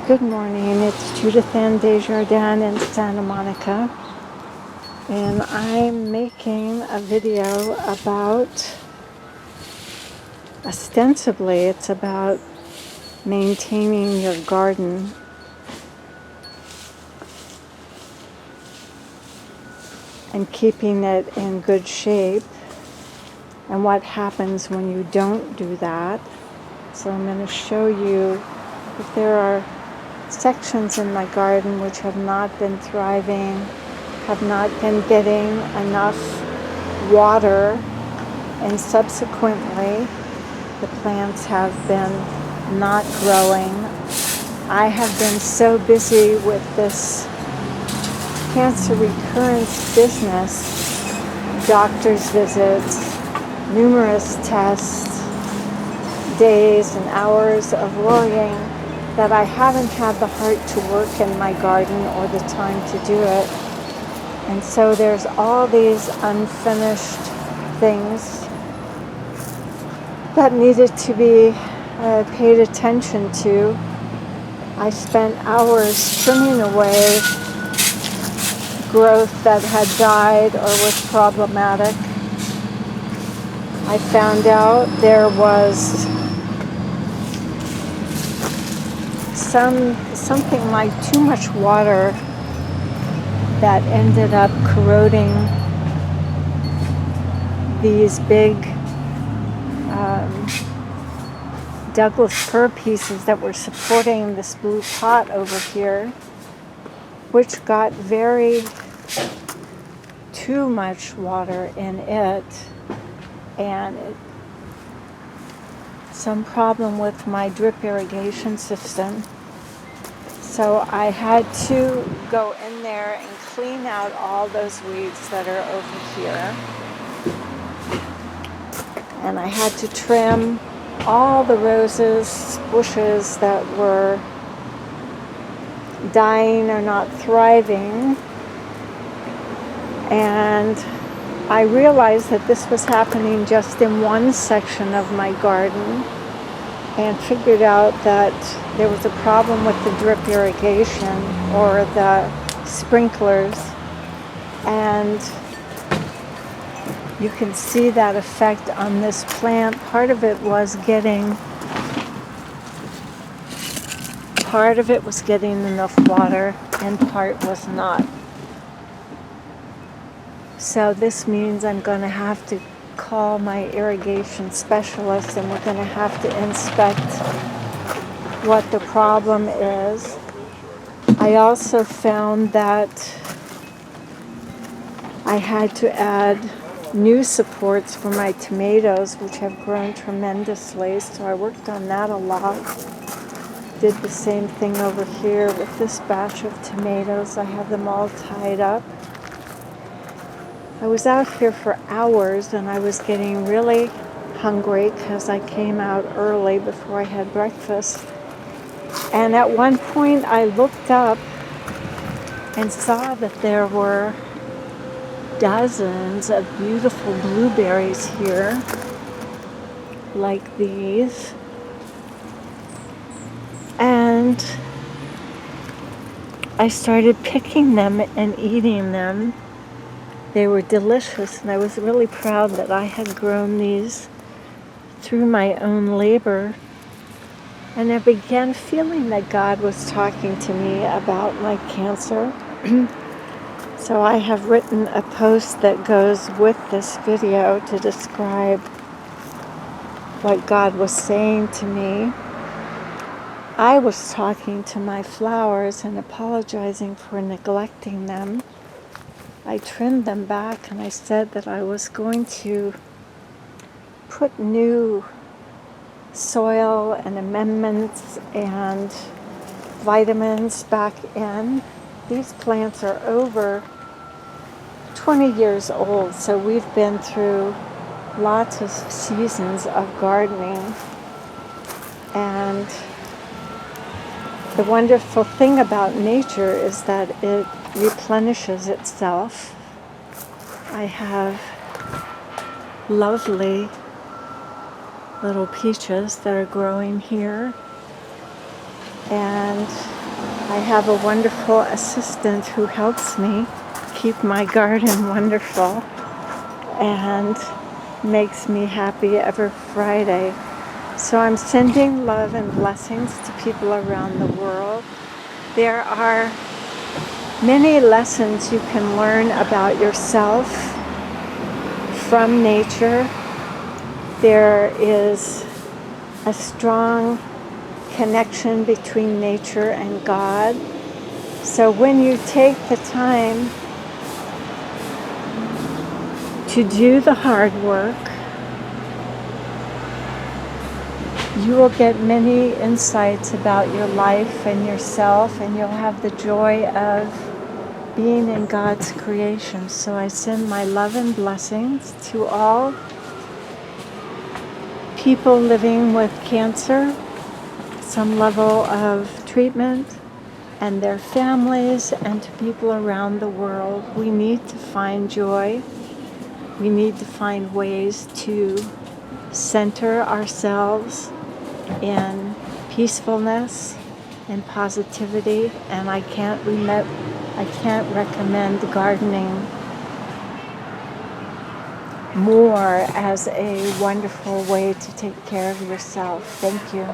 Good morning, it's Judith and Desjardins in Santa Monica, and I'm making a video about, ostensibly it's about maintaining your garden and keeping it in good shape, and what happens when you don't do that. So I'm going to show you if there are sections in my garden which have not been thriving, have not been getting enough water, and subsequently the plants have been not growing. I have been so busy with this cancer recurrence business, doctor's visits, numerous tests, days and hours of worrying, that I haven't had the heart to work in my garden or the time to do it. And so there's all these unfinished things that needed to be paid attention to. I spent hours trimming away growth that had died or was problematic. I found out there was something like too much water that ended up corroding these big Douglas fir pieces that were supporting this blue pot over here, which got too much water in it, and some problem with my drip irrigation system. So I had to go in there and clean out all those weeds that are over here. And I had to trim all the roses, bushes that were dying or not thriving. And I realized that this was happening just in one section of my garden, and figured out that there was a problem with the drip irrigation or the sprinklers, and you can see that effect on this plant. Part of it was getting enough water, and part was not. So this means I'm going to have to call my irrigation specialist, and we're going to have to inspect what the problem is. I also found that I had to add new supports for my tomatoes, which have grown tremendously, so I worked on that a lot. Did the same thing over here with this batch of tomatoes. I have them all tied up. I was out here for hours, and I was getting really hungry because I came out early before I had breakfast. And at one point I looked up and saw that there were dozens of beautiful blueberries here, like these. And I started picking them and eating them. They were delicious, and I was really proud that I had grown these through my own labor. And I began feeling that God was talking to me about my cancer. So I have written a post that goes with this video to describe what God was saying to me. I was talking to my flowers and apologizing for neglecting them. I trimmed them back, and I said that I was going to put new soil and amendments and vitamins back in. These plants are over 20 years old, so we've been through lots of seasons of gardening. And the wonderful thing about nature is that it replenishes itself. I have lovely little peaches that are growing here. And I have a wonderful assistant who helps me keep my garden wonderful and makes me happy every Friday. So I'm sending love and blessings to people around the world. There are many lessons you can learn about yourself from nature. There is a strong connection between nature and God. So when you take the time to do the hard work, you will get many insights about your life and yourself, and you'll have the joy of being in God's creation. So I send my love and blessings to all people living with cancer, some level of treatment, and their families, and to people around the world. We need to find joy. We need to find ways to center ourselves in peacefulness and positivity, and I can't recommend gardening more as a wonderful way to take care of yourself. Thank you.